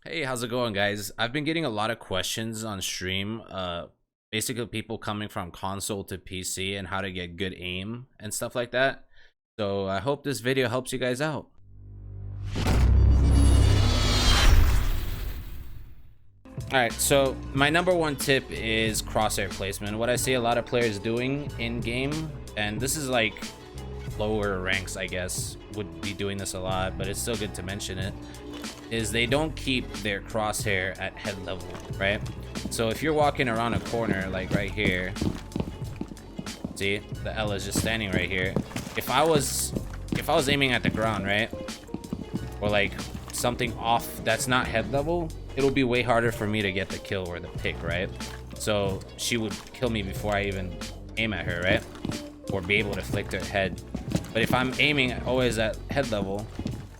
Hey, how's it going, guys? I've been getting a lot of questions on stream, basically people coming from console to PC and how to get good aim and stuff like that. So I hope this video helps you guys out. Alright, so my number one tip is crosshair placement. What I see a lot of players doing in game, and this is like lower ranks, I guess, would be doing this a lot, but it's still good to mention it, is they don't keep their crosshair at head level, right? So if you're walking around a corner like right here, see the L is just standing right here. If I was aiming at the ground, right, or like something off that's not head level, it'll be way harder for me to get the kill or the pick, right? So she would kill me before I even aim at her, right? Or be able to flick her head. But if I'm aiming always at head level,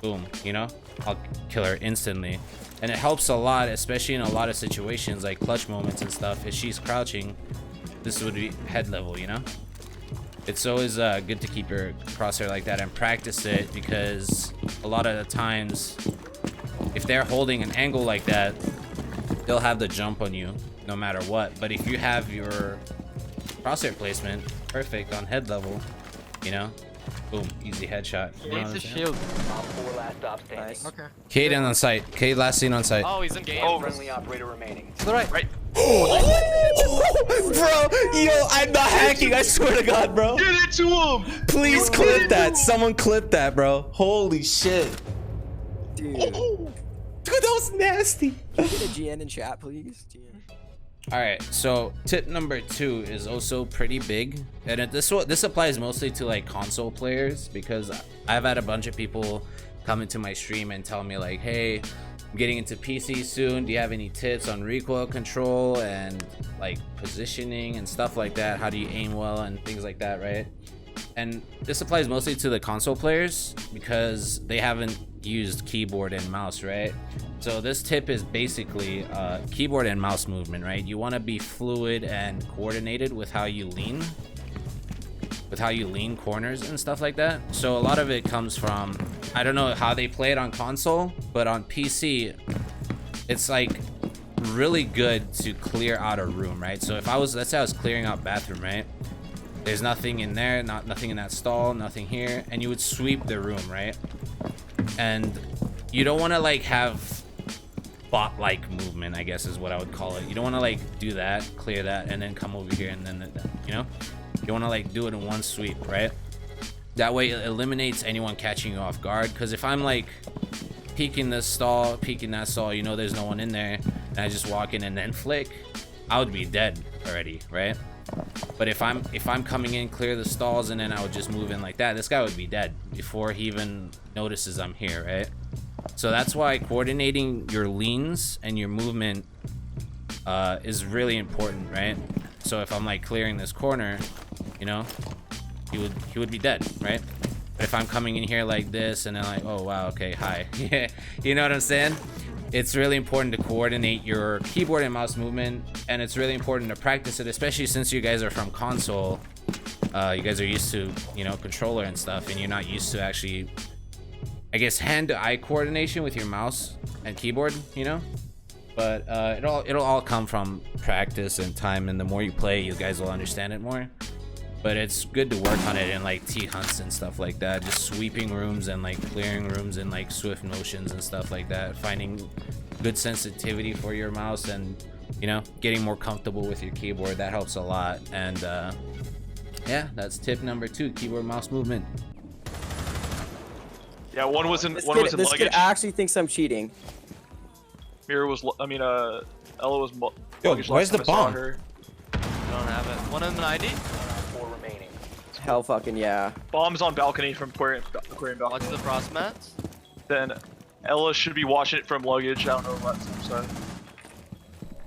boom, you know, I'll kill her instantly. And it helps a lot, especially in a lot of situations like clutch moments and stuff. If she's crouching, this would be head level, you know? It's always good to keep your crosshair like that and practice it, because a lot of the times, if they're holding an angle like that, they'll have the jump on you no matter what. But if you have your crosshair placement perfect on head level, you know, boom, easy headshot. You know Needs a shield. Nice. Okay. Cade on site. Cade last seen on site. Oh, he's in game. Oh, Friendly operator remaining. To the right. right. Bro, yo, I'm not hacking. I swear to God, bro. Get it to him. Please clip that. Someone clip that, bro. Holy shit. Dude, Dude, that was nasty. get a GN in chat, please. GN. All right, so tip number 2 is also pretty big, and this applies mostly to like console players, because I've had a bunch of people come into my stream and tell me like, hey, I'm getting into PC soon, do you have any tips on recoil control and like positioning and stuff like that? How do you aim well and things like that, right? And this applies mostly to the console players because they haven't used keyboard and mouse, right? So this tip is basically keyboard and mouse movement, right? You want to be fluid and coordinated with how you lean, corners and stuff like that. So a lot of it comes from, I don't know how they play it on console, but on PC, it's like really good to clear out a room, right? So if let's say I was clearing out bathroom, right? There's nothing in there, nothing in that stall, nothing here, and you would sweep the room, right? And you don't want to like have bot-like movement, I guess is what I would call it. You don't want to like do that, clear that, and then come over here and then, you know, you want to like do it in one sweep, right? That way it eliminates anyone catching you off guard. Because if I'm like peeking this stall, peeking that stall, you know, there's no one in there, and I just walk in and then flick, I would be dead already, right? But if I'm coming in, clear the stalls, and then I would just move in like that, this guy would be dead before he even notices I'm here, right? So that's why coordinating your leans and your movement is really important, right? So if I'm like clearing this corner, you know, he would be dead, right? But if I'm coming in here like this and then like, oh wow, okay, hi, yeah, you know what I'm saying? It's really important to coordinate your keyboard and mouse movement, and it's really important to practice it, especially since you guys are from console. You guys are used to, you know, controller and stuff, and you're not used to actually, I guess, hand-to-eye coordination with your mouse and keyboard, you know? But it'll all come from practice and time, and the more you play, you guys will understand it more. But it's good to work on it in like T-hunts and stuff like that, just sweeping rooms and like clearing rooms in like swift motions and stuff like that, finding good sensitivity for your mouse, and, you know, getting more comfortable with your keyboard. That helps a lot. And yeah, that's tip number 2, keyboard mouse movement. Yeah, one was in This luggage. kid actually thinks I'm cheating. Mira was, Ella was Yo, luggage. where's last the time I saw bomb? her. Don't have it. One in the 90. 4 remaining. Hell fucking yeah. Bomb's on balcony from aquarium Watch balcony. the frost mats. Then Ella should be watching it from luggage. I don't know what side.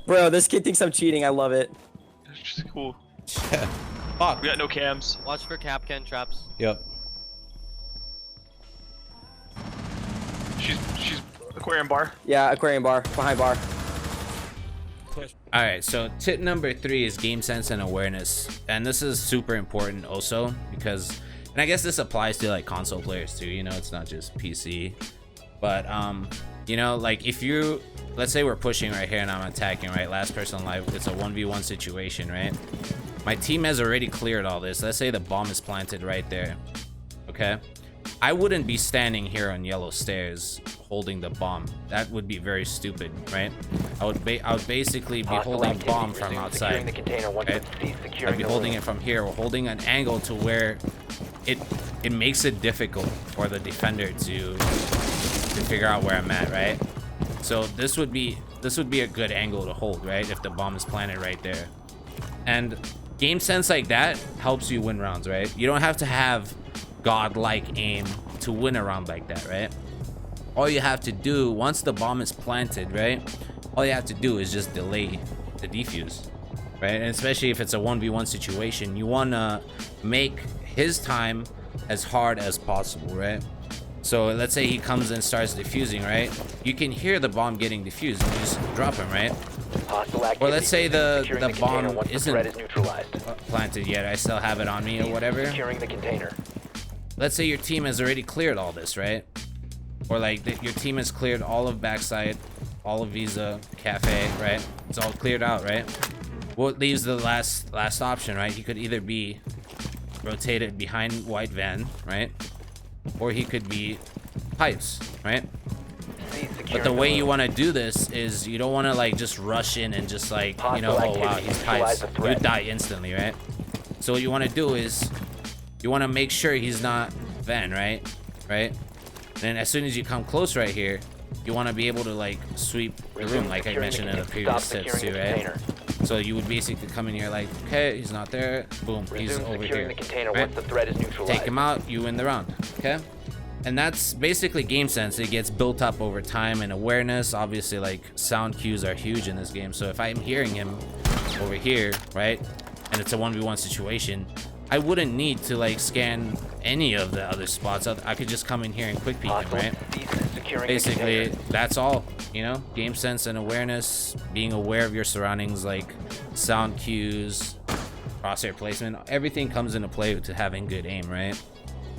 Bro, this kid thinks I'm cheating. I love it. It's just cool. Yeah. Fuck. We got no cams. Watch for Capcan traps. Yep. She's aquarium bar. Yeah, aquarium bar. Behind bar. All right, so tip number 3 is game sense and awareness, and this is super important also because, and I guess this applies to like console players too, you know, it's not just PC, but you know, like if you let's say we're pushing right here and I'm attacking, right? Last person alive. It's a 1v1 situation, right? My team has already cleared all this. Let's say the bomb is planted right there. Okay. I wouldn't be standing here on yellow stairs holding the bomb. That would be very stupid, right? I would basically be holding bomb from outside. Okay? I'd be holding it from here. We're holding an angle to where it makes it difficult for the defender to figure out where I'm at, right? So this would be a good angle to hold, right? If the bomb is planted right there. And game sense like that helps you win rounds, right? You don't have to have godlike aim to win a round like that, right? All you have to do once the bomb is planted, right? All you have to do is just delay the defuse, right? And especially if it's a 1v1 situation, you want to make his time as hard as possible, right? So let's say he comes and starts defusing, right? You can hear the bomb getting defused and you just drop him, right? Or let's say the bomb isn't planted yet. I still have it on me or whatever. Securing the container. Let's say your team has already cleared all this, right? Or like your team has cleared all of backside, all of Visa, Cafe, right? It's all cleared out, right? What leaves the last option, right? He could either be rotated behind white van, right? Or he could be pipes, right? But the way you want to do this is you don't want to like just rush in and just like, you know, oh wow, he's pipes. You would die instantly, right? So what you want to do is you want to make sure he's not van, right? Right? And as soon as you come close right here, you want to be able to like sweep the room like I mentioned in the previous tips too, right? So you would basically come in here like, okay, he's not there. Boom, he's over here. Right? Take him out, you win the round. Okay? And that's basically game sense. It gets built up over time and awareness. Obviously, like sound cues are huge in this game. So if I'm hearing him over here, right, and it's a 1v1 situation, I wouldn't need to like scan any of the other spots. I could just come in here and quick peek him, right? Basically, that's all, you know? Game sense and awareness, being aware of your surroundings, like sound cues, crosshair placement, everything comes into play to having good aim, right?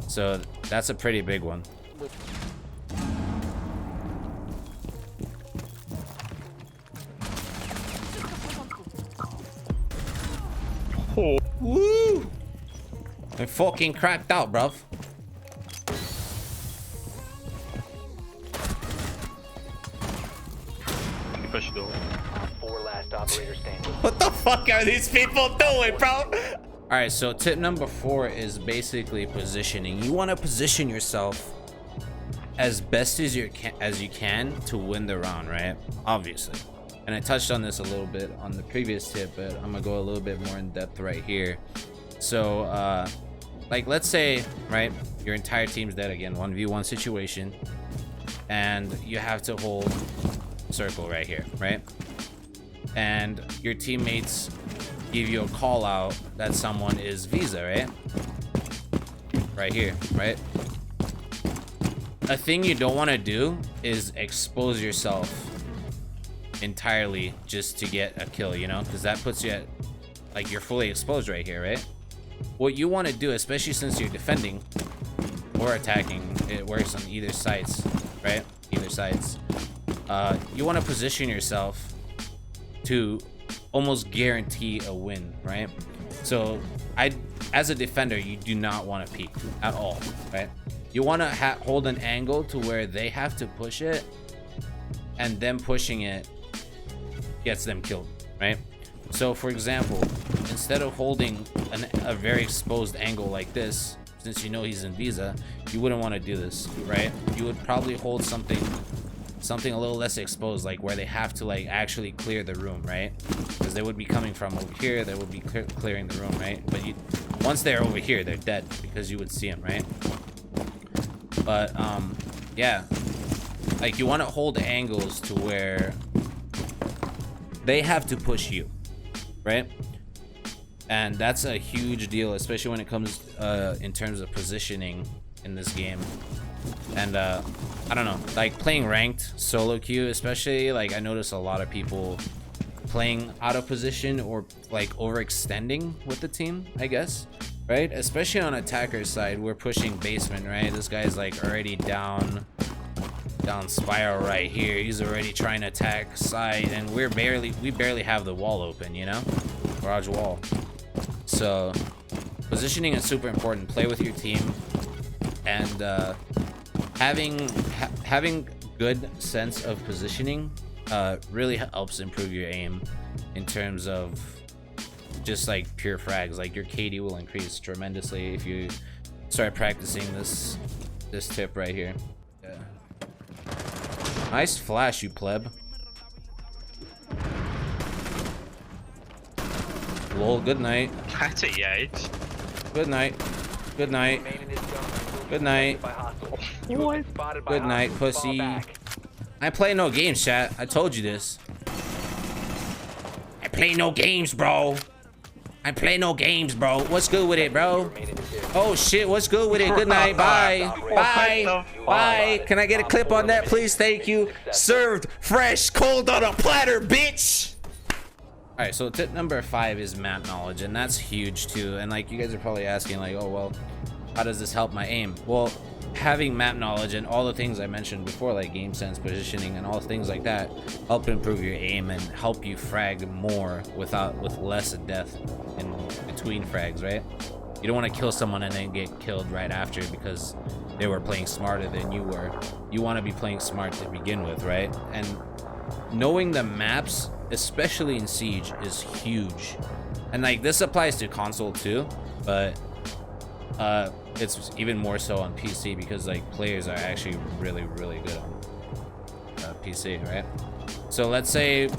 So that's a pretty big one. Oh. Woo! I fucking cracked out, bruv. Push the door. 4 last operator standing. What the fuck are these people doing, bro? All right, so tip number 4 is basically positioning. You want to position yourself as best as you can to win the round, right? Obviously. And I touched on this a little bit on the previous tip, but I'm gonna go a little bit more in depth right here. So like let's say, right, your entire team's dead again, 1v1 situation, and you have to hold circle right here, right? And your teammates give you a call out that someone is Visa, right? Right here, right? A thing you don't want to do is expose yourself entirely just to get a kill, you know, because that puts you at like you're fully exposed right here, right? What you want to do, especially since you're defending or attacking, it works on either sides, right? Either sides. You want to position yourself to almost guarantee a win, right? So as a defender, you do not want to peek at all, right? You want to hold an angle to where they have to push it, and them pushing it gets them killed, right? So for example, instead of holding a very exposed angle like this, since you know he's in Visa, you wouldn't want to do this, right? You would probably hold something a little less exposed, like where they have to like actually clear the room, right? Because they would be coming from over here, they would be clearing the room, right? But once they're over here, they're dead because you would see them, right? But yeah, like you want to hold angles to where they have to push you, right? And that's a huge deal, especially when it comes in terms of positioning in this game. And I don't know, like playing ranked solo queue especially, like I notice a lot of people playing out of position or like overextending with the team, I guess, right? Especially on attacker's side, we're pushing basement, right? This guy's like already down down spiral right here. He's already trying to attack side, and we barely have the wall open, you know, garage wall. So positioning is super important. Play with your team, and having good sense of positioning really helps improve your aim in terms of just like pure frags. Like your KD will increase tremendously if you start practicing this tip right here. Yeah. Nice flash, you pleb. Lol, good night. That's a yay. Good night. Good night. Good night. Good night, pussy. I play no games, chat. I told you this. I play no games, bro. I play no games, bro. What's good with it, bro? Oh shit, what's good with it? Good night. Bye. Bye. Bye. Can I get a clip on that, please? Thank you. Served fresh, cold on a platter, bitch. All right, so tip number 5 is map knowledge, and that's huge too. And like you guys are probably asking, like, oh well, how does this help my aim? Well, having map knowledge and all the things I mentioned before, like game sense, positioning, and all things like that, help improve your aim and help you frag more with less death in between frags, right? You don't want to kill someone and then get killed right after because they were playing smarter than you were. You want to be playing smart to begin with, right? And knowing the maps, especially in Siege, is huge. And like this applies to console too, but it's even more so on PC because like players are actually really good on PC, right? So let's say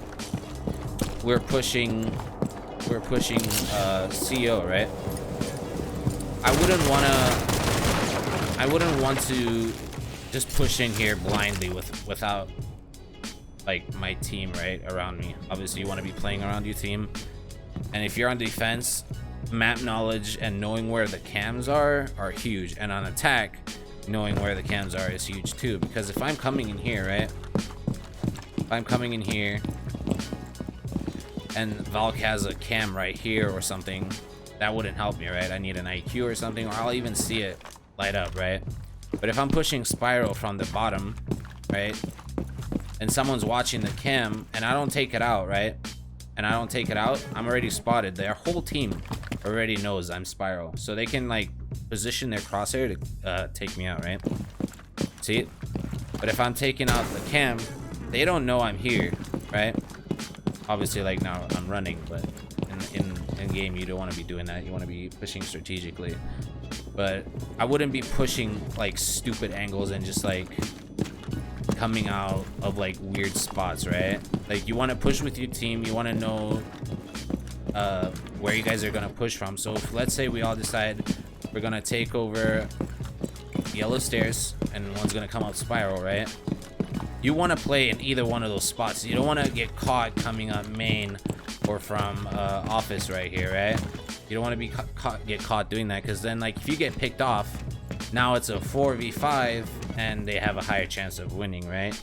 we're pushing CO, right? I wouldn't want to just push in here blindly without like my team right around me. Obviously you want to be playing around your team, and if you're on defense, map knowledge and knowing where the cams are huge, and on attack knowing where the cams are is huge too, because if I'm coming in here, right, if I'm coming in here and Valk has a cam right here or something, that wouldn't help me, right? I need an IQ or something, or I'll even see it light up, right? But if I'm pushing spiral from the bottom, right, and someone's watching the cam and I don't take it out, right, and I don't take it out, I'm already spotted. Their whole team already knows I'm spiral, so they can like position their crosshair to take me out, right? See it? But if I'm taking out the cam, they don't know I'm here, right? Obviously, like now I'm running, but in game you don't want to be doing that. You want to be pushing strategically. But I wouldn't be pushing like stupid angles and just like coming out of like weird spots, right? Like you want to push with your team. You want to know where you guys are gonna push from. So if, let's say we all decide we're gonna take over yellow stairs and one's gonna come up spiral, right? You want to play in either one of those spots. You don't want to get caught coming up main or from office right here, right? You don't want to be get caught doing that, because then like if you get picked off, now it's a 4v5 and they have a higher chance of winning, right?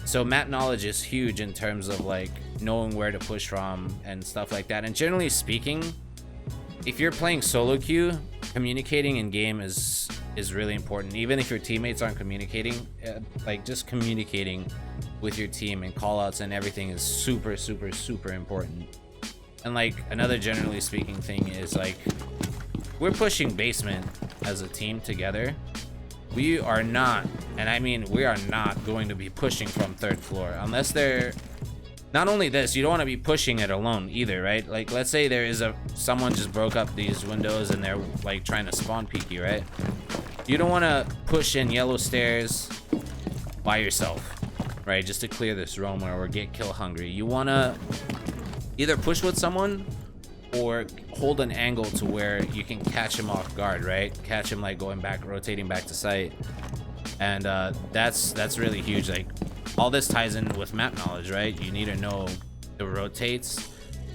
So map knowledge is huge in terms of like knowing where to push from and stuff like that. And generally speaking, if you're playing solo queue, communicating in game is really important. Even if your teammates aren't communicating, like just communicating with your team and callouts and everything is super important. And like another generally speaking thing is like we're pushing basement as a team together. We are not, and I mean we are not going to be pushing from 3rd floor unless they're, not only this, you don't want to be pushing it alone either, right? Like let's say there is someone just broke up these windows and they're like trying to spawn peek you, right? You don't want to push in yellow stairs by yourself, right? Just to clear this roam or get kill hungry. You want to either push with someone or hold an angle to where you can catch him off guard, right? Catch him like going back, rotating back to site. And that's really huge. Like all this ties in with map knowledge, right? You need to know the rotates,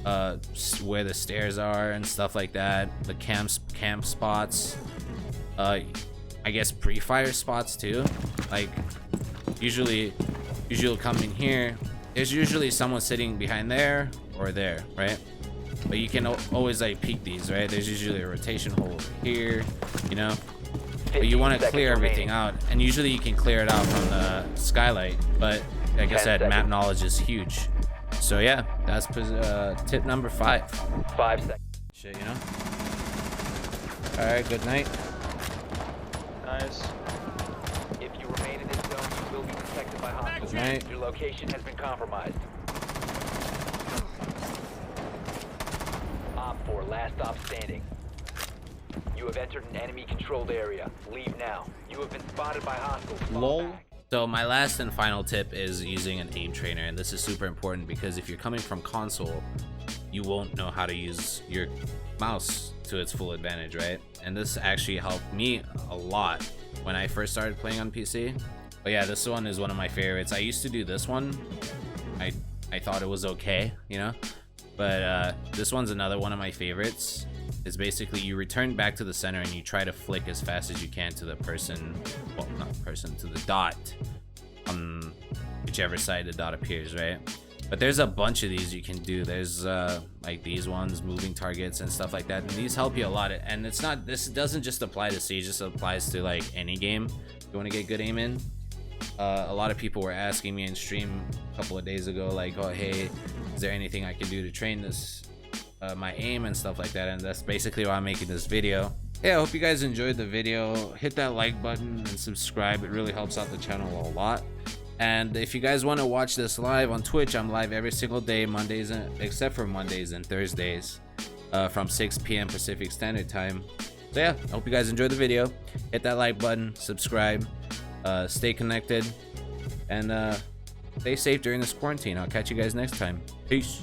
where the stairs are and stuff like that, the camp spots, I guess pre-fire spots too. Like usually you'll come in here, there's usually someone sitting behind there or there, right? But you can always like peek these, right? There's usually a rotation hole over here, you know? But you want to clear everything out and usually you can clear it out from the skylight, but like I 10 said, map seconds. knowledge is huge. So yeah, that's tip number 5. 5 seconds. Shit, you know. All right, good night. Nice. If you remain in this zone, you will be detected by hostiles. Good night. Your location has been compromised. Op 4, last stop standing. You have entered an enemy-controlled area. Leave now. You have been spotted by hostiles. Fall Lol. back. So my last and final tip is using an aim trainer, and this is super important because if you're coming from console, you won't know how to use your mouse to its full advantage, right? And this actually helped me a lot when I first started playing on PC. But yeah, this one is one of my favorites. I used to do this one. I thought it was okay, you know, but this one's another one of my favorites. It's basically you return back to the center and you try to flick as fast as you can to the person, well, not person, to the dot on whichever side the dot appears, right? But there's a bunch of these you can do. There's like these ones, moving targets and stuff like that, and these help you a lot. And it's not, this doesn't just apply to Siege, this applies to like any game you want to get good aim in. A lot of people were asking me in stream a couple of days ago, like, oh hey, is there anything I can do to train this my aim and stuff like that, and that's basically why I'm making this video. Yeah, I hope you guys enjoyed the video. Hit that like button and subscribe, it really helps out the channel a lot. And if you guys want to watch this live on Twitch, I'm live every single day, Mondays except for Mondays and Thursdays, from 6 p.m. Pacific Standard Time. So yeah, I hope you guys enjoyed the video. Hit that like button, subscribe, stay connected, and stay safe during this quarantine. I'll catch you guys next time. Peace.